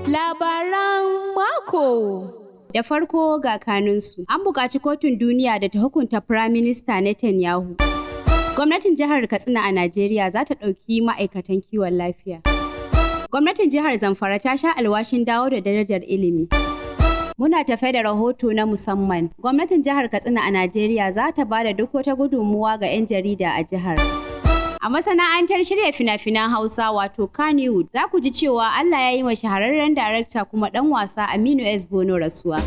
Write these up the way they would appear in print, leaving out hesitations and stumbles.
Labaran Mako. Da farko ga kanunsu. An buƙaci kotun duniya da ta hukunta Prime Minister Netanyahu. Gwamnatin jihar Katsina a Najeriya za ta ɗauki ma'aikatan kiwon lafiya. Gwamnatin jihar Zamfara ta sha alwashin dawo da darajar ilimi. Muna tafe da rahoto na musamman. Gwamnatin jihar Katsina a Najeriya za ta ba da duk wata gudunmuwa ga 'yan jarida a jihar. A masana'antar shirya fina-finan Hausa wato Kannywood, za ku ji cewa Allah ya yi wa shahararren darakta kuma ɗan wasa Aminu S. Bono rasuwa.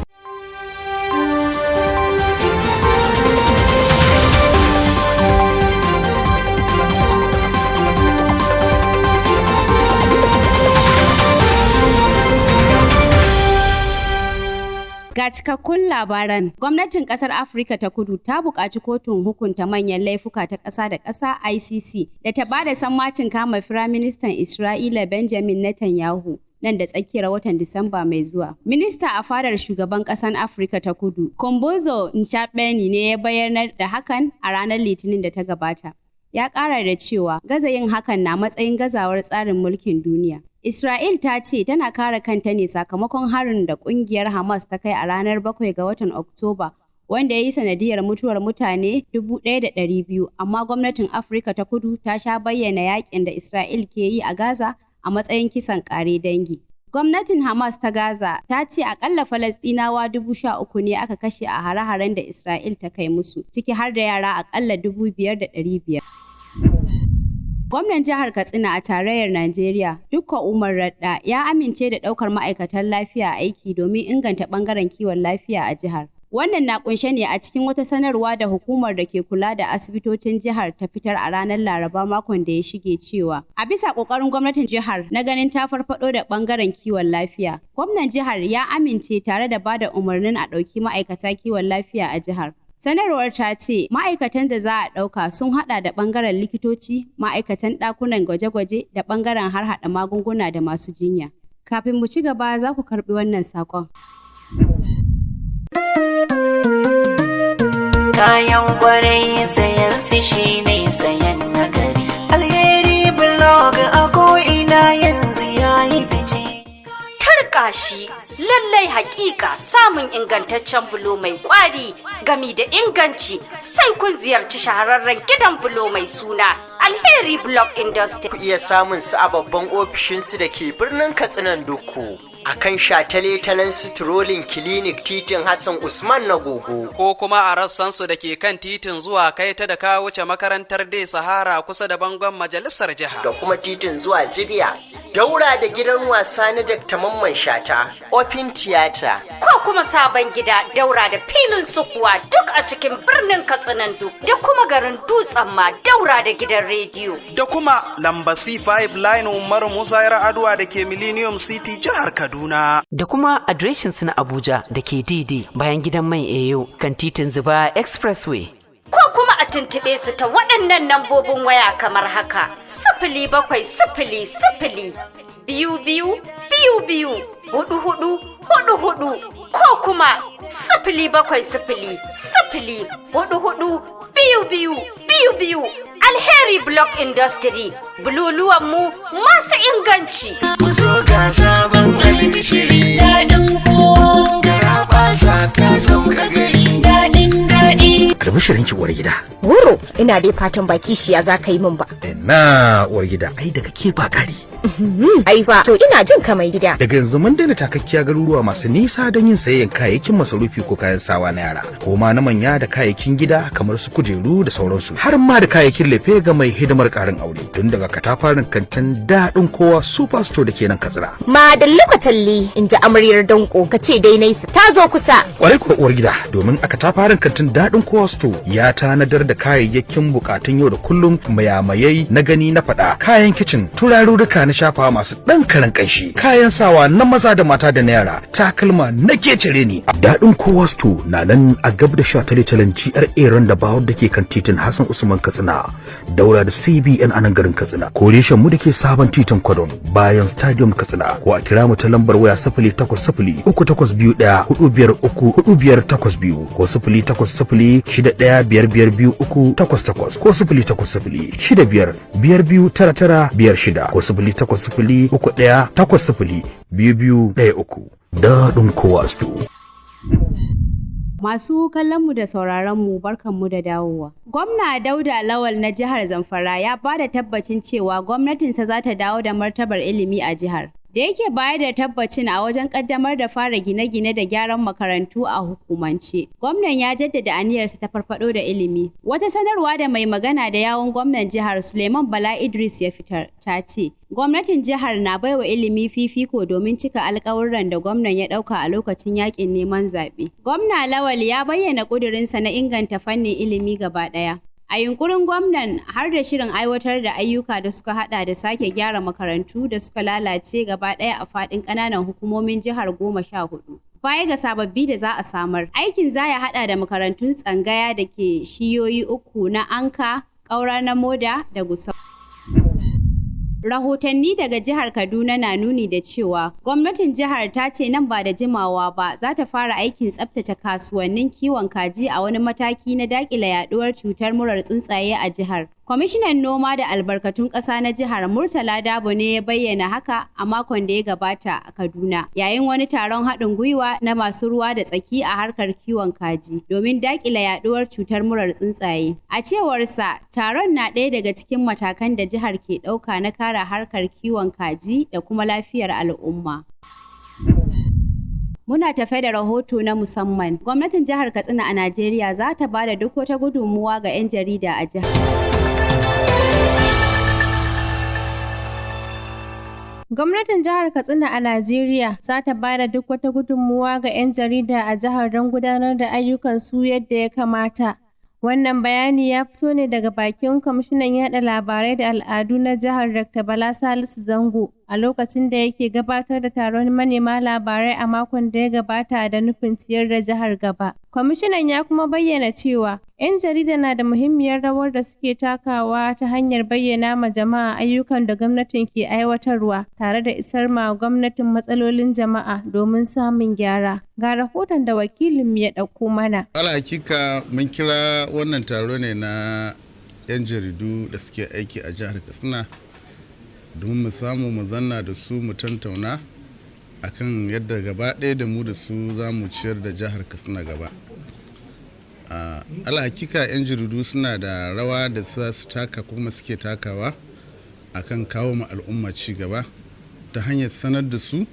Ga cikakkun labaran, gwamnatin ƙasar Afirka ta Kudu ta buƙaci kotun hukunta manyan laifuka ta ƙasa da ƙasa ICC da ta bada sammacin kama Firaministan Isra'ila Benjamin Netanyahu nan da tsakiyar watan Disamba mai zuwa. Minista a fadar shugaban ƙasar Afirka ta Kudu, Kombozo Ntshabeni ne ya bayyanar da hakan a ranar Litinin da ta gabata. Ya ƙara da cewa gaza yin hakan na matsayin gazawar tsarin mulkin duniya. Isra'il ta ce tana kare kanta ne sakamakon harin da ƙungiyar Hamas ta kai a ranar 7 ga watan Oktoba, wanda ya yi sanadiyar mutuwar mutane 1,200, amma gwamnatin Afirka ta Kudu ta sha bayyana yakin da Isra'il ke yi a Gaza a matsayin kisan ƙare dangi. Gwamnatin Hamas ta Gaza ta ce akalla Falasɗinawa 13,000 ne aka kashe a hare-haren da Isra'il ta kai musu, ciki har da yara akalla 5,500. Gwamnan jihar Katsina a tarayyar Najeriya, Dukko Umar Radda, ya amince da ɗaukar ma'aikatan lafiya aiki domin inganta ɓangaren kiwon lafiya a jihar. Wannan na kunshe ne a cikin wata sanarwa da hukumar da ke kula da asibitocin jihar ta fitar a ranar Laraba makon da ya shige cewa, a bisa ƙoƙarin gwamnatin jihar na ganin ta farfaɗo da ɓangaren kiwon lafiya, gwamnan jihar ya amince tare da ba da umarnin a ɗauki ma'aikata kiwon lafiya a jihar. Sanarwar ta ce ma'aikatan da za a ɗauka sun haɗa da ɓangaren likitoci, ma'aikatan ɗakunan gwaje-gwaje da ɓangaren harhaɗa magunguna da masu jinya. Kafin mu ci gaba za ku karɓi wannan saƙon. Kayan kwarai sayan su shi ne sayan nagari. Alheri blog a ko'ina yanzu ya yi fice. Tarkashi lallai hakika samun ingantaccen bulo mai kwari gami da inganci sai kun ziyarci shahararren gidan bulo mai suna Alheri Block Industry. Ku iya samun su a babban ofishinsu da ke birnin Katsinan Dukku. A kan shataletalen Strolling Clinic titin Hassan Usman na Gogo. Ko kuma a rassansu da ke kan titin zuwa kai ta da ka wuce makarantar Dai Sahara kusa da bangon majalisar jiha. Da kuma titin zuwa Jibiya. Daura da gidan wasa na Dr. Mamman Shata. Open Theater. Ko kuma sabon gida daura da filin sukuwa duk a cikin birnin Katsinan Duk. Da kuma garin Dutsen ma daura da gidan rediyo. Da kuma lamba C5 line Umar Musa Yar'adua da ke Millennium City jihar Kaduna. Da kuma adireshinsu na Abuja da ke DD bayan gidan mai Eyo kan titin Zuba Expressway. Ko kuma a tuntuɓe su ta waɗannan lambobin waya kamar haka: 0700 22 44 ko kuma 0700 44 22. Alheri Block Industry, bululuwan mu masu inganci. Muzo ga sabon albishiri, daɗin ko gara basa ta sauka gari, daɗin daɗi. Albishirin ki uwar gida. Wuro, ina dai fatan baki shiya za ka yi min ba. Na uwar gida, ai daga ke ba kari. Ai fa, to ina jin ka mai gida. Daga yanzu mun daina takakkiya garuruwa masu nisa don yin sayayyan kayayyakin masarufi ko kayan sawa na yara, ko ma na manya da kayayyakin gida kamar su kujeru da sauransu, har ma da kayayyakin lefe ga mai hidimar karin aure, tun daga katafaren kantin daɗin kowa Super Store da ke nan Katsina. Madalla kwatalli, in ji amaryar danko, ka ce dai naisa ta zo kusa. Kwarai kuwa uwar gida, domin a katafaren kantin daɗin kowa Store ya tanadar da kayayyakin bukatun yau da kullum, mayamayai na gani na faɗa, kayan kicin, turarurruka na shafawa masu ɗan karan ƙanshi, kayan sawa na maza da mata da na yara, takalma na kecere ne. Daɗin kowa Store na nan a gab da shataletalen GRA Roundabout da ke kan titin Hassan Usman Katsina, daura da CBN a nan garin Katsina. Ko reshen mu da ke sabon titin Kwadon bayan Stadium Katsina, ko a kira mu ta lambar waya 0800 3821 453 4582 ko 0800 081552388 ko 08065529956 ko 08031802213. Daɗin kowa sto. Masu kallonmu da sauraronmu barkanmu da dawowa. Gwamna Dauda Lawal na jihar Zamfara ya ba da tabbacin cewa gwamnatinsa za ta dawo da martabar ilimi a jihar. Da yake bayar da tabbacin a wajen kaddamar da fara gine-gine da gyaran makarantu a hukumance. Gwamnan ya jaddada aniyarsa ta farfado da ilimi. Wata sanarwa da mai magana da yawun gwamnan jihar Suleiman Bala Idris ya fitar ta ce, gwamnatin jihar na baiwa ilimi fifiko domin cika alƙawurran da gwamnan ya ɗauka a lokacin yaƙin neman zaɓe. Gwamna Lawal ya bayyana ƙudurinsa na inganta fannin ilimi gaba ɗaya. A yunkurin gwamnan har da shirin aiwatar da ayyuka da suka hada da sake gyara makarantu da suka lalace gaba ɗaya a faɗin ƙananan hukumomin jihar 14. Baya ga sababbi da za a samar, aikin za ya hada da makarantun tsangaya da ke shiyoyi 3 na Anka, Ƙaura na Moda da Gusau. Rahotanni daga jihar Kaduna na nuni da cewa gwamnatin jihar ta ce nan ba da jimawa ba za ta fara aikin tsaftace kasuwannin kiwon kaji a wani mataki na dakile yaduwar cutar murar tsuntsaye a jihar. Kwamishinan Noma da Albarkatun Ƙasa na jihar Murtala Dabo ne ya bayyana haka a makon da ya gabata a Kaduna, yayin wani taron haɗin gwiwa na masu ruwa da tsaki a harkar kiwon kaji domin daƙile yaɗuwar cutar murar tsuntsaye. A cewarsa, taron na ɗaya daga cikin matakan da jihar ke ɗauka na kare harkar kiwon kaji da kuma lafiyar al'umma. Muna tafe da rahoto na musamman. Gwamnatin jihar Katsina a Najeriya za ta ba da duk wata gudunmuwa ga 'yan jarida a jihar. Gwamnatin jihar Katsina a Najeriya za ta ba da duk wata gudunmuwa ga 'yan jarida a jihar don gudanar da ayyukansu yadda ya kamata. Wannan bayani ya fito ne daga bakin Kwamishinan Yaɗa Labarai da Al'adu na jihar Dr. Bala Salisu Zango a lokacin da yake gabatar da taron manema labarai a makon da ya gabata da nufin ciyar da jihar gaba. Kwamishinan ya kuma bayyana cewa 'yan jarida na da muhimmiyar rawar da suke takawa ta hanyar bayyana ma jama'a ayyukan da gwamnatin ke aiwatarwa tare da isar ma gwamnatin matsalolin jama'a domin samun gyara. Ga rahoton da wakilinmu ya ɗauko mana. Hakika mun kira wannan taro ne na 'yan jaridu da suke aiki a jihar Katsina domin mu samu mu zanna da su mu tantauna akan yadda gaba ɗaya da mu da su za mu ciyar da jihar Katsina gaba. Hakika 'yan jaridu suna da rawa da su taka kuma suke takawa akan kawo ma al'umma ci gaba ta hanyar sanar da su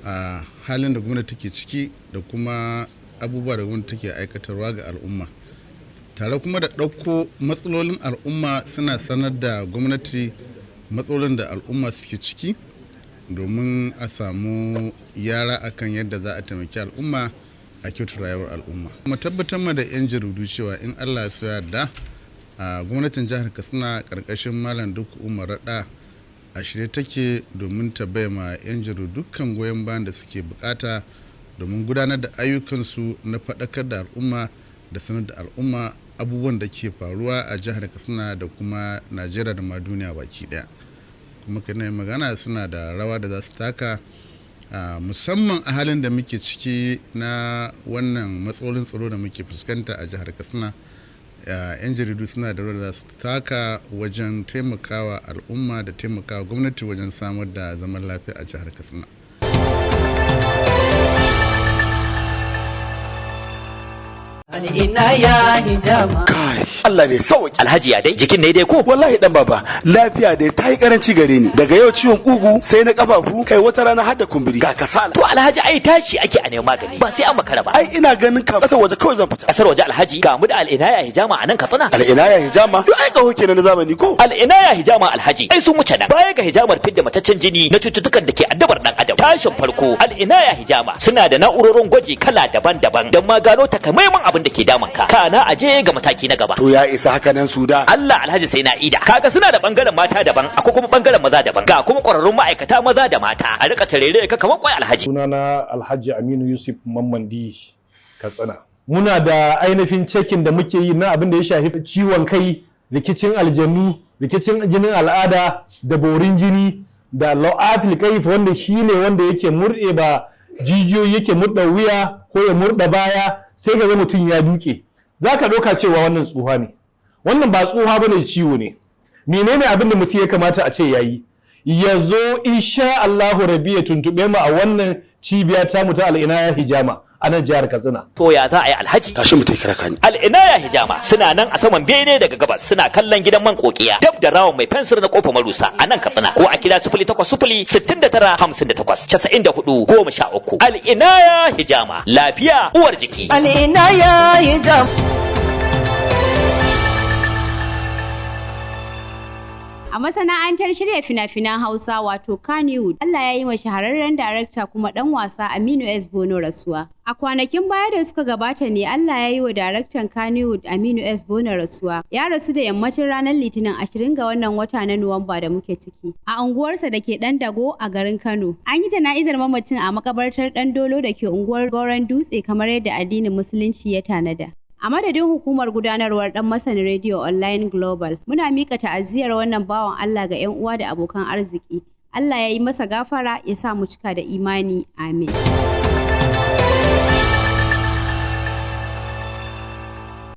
a halin da gwamnati take ciki da kuma abubuwa da gwamnati take aikatarwa ga al'umma, tare kuma da ɗauko matsalolin al'umma suna sanar da gwamnati matsalolin da al'umma suke ciki domin a samu yara akan yadda za a taimaki al'umma a kyautar rayuwar al'umma. Kuma tabbatar ma da 'yan jaridu cewa in Allah ya yarda a gwamnatin jihar Katsina karkashin Malam Duk Umar Rada a shirye take domin ta bai ma 'yan jaridu dukkan goyon bayan da suke bukata domin gudanar da ayyukansu na faɗakar da al'umma da sanar da al'umma abubuwan da ke faruwa a jihar Katsina da kuma Najeriya da ma duniya baki daya. Kuma kana magana suna da rawa da za su taka musamman a halin da muke ciki na wannan matsalolin tsaro da muke fuskanta a jihar Katsina. 'Yan jaridu suna da rawa da za su taka wajen taimakawa al'umma da taimakawa gwamnati wajen samar da zaman lafiya a jihar Katsina. Ina ya hijama. Kai, Allah ne sauki. Alhaji ya dai jikin ne dai ko? Wallahi dan baba, lafiya dai ta yi karanci gare ni. Daga yau ciwon kugu sai na kafafu, kai wata rana har da kumburi. Ga kasala. To Alhaji ai tashi ake a neman magani. Ba sai an makara ba. Ai ina ganin ka kasar waje kawai zan fita. Kasar waje Alhaji ga mu da al'inaya hijama a nan Katsina. Al'inaya hijama? To ai kawo kenan na zamani ko? Al'inaya hijama Alhaji. Ai sun wuce nan. Baya ga hijamar fidda mataccen jini na cututtukan da ke addabar dan adam. Tashin farko al'inaya hijama suna da na'urorin gwaji kala daban-daban don ma gano takamaiman abin da ke damun ka. Kana aje ga mataki na gaba. To ya isa haka nan su da. Allah Alhaji sai na ida. Kaga suna da bangaren mata daban, akwai kuma bangaren maza daban. Ga kuma kwararrun ma'aikata maza da mata. A rika tarere ka kamar kwai Alhaji. Sunana Alhaji Aminu Yusuf Mammandi Katsina. Muna da ainihin cekin da muke yi na abin da ya shafi ciwon kai, rikicin aljanu, rikicin jinin al'ada, da borin jini, da lo'afil kaif wanda shine wanda yake murde ba jijiyoyi, yake murda wuya ko ya murda baya sai ga mutum ya duke. za ka ɗauka cewa wannan tsuha ne. Wannan ba tsuha ba ne, ciwo ne. Menene abin da mutum ya kamata a ce ya yi? Ya zo insha Allahu Rabi ya tuntuɓe mu a wannan cibiya ta mu ta Al'inaya Hijama a nan jihar Katsina. To ya za a yi Alhaji? Tashi mu kira ka ni. Al'inaya Hijama suna nan a saman bene daga gabas, suna kallon gidan man kokiya dab da rawon mai fensir na kofa marusa a nan Katsina, ko a kira 0800 69 58 94 13. Al'inaya Hijama, lafiya uwar jiki. Al'inaya Hijama. A masana'antar shirya fina-finan Hausa wato Kannywood, Allah ya yi wa shahararren darakta kuma ɗan wasa Aminu S. Bono rasuwa. A kwanakin baya da suka gabata ne Allah ya yi wa daraktan Kannywood Aminu S. Bono rasuwa. Ya rasu da yammacin ranar Litinin 20 ga wannan wata na Nuwamba da muke ciki, a unguwarsa da ke Ɗan Dago a garin Kano. An yi jana'izar mamacin a makabartar Ɗan Dolo da ke unguwar Goron Dutse kamar yadda addinin Musulunci ya tanada. A madadin hukumar gudanarwar Dan Masani Radio Online Global, muna mika ta'aziyar wannan bawan Allah ga 'yan uwa da abokan arziki. Allah ya yi masa gafara, ya sa mu cika da imani. Amin.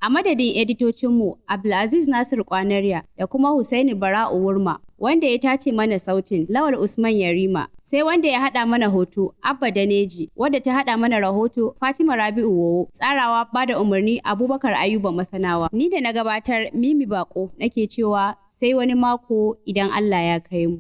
A madadin editocinmu Abdulaziz Nasir Kwanariya da kuma Husaini Bara'u Wurma, wanda ya tace mana sautin Lawal Usman Yarima, sai wanda ya haɗa mana hoto Abba Daneji, wadda ta haɗa mana rahoto Fatima Rabi'u Wowo, tsarawa bada umarni Abubakar Ayuba Masanawa. Ni da na gabatar Mimi Bako nake cewa sai wani mako idan Allah ya kai mu.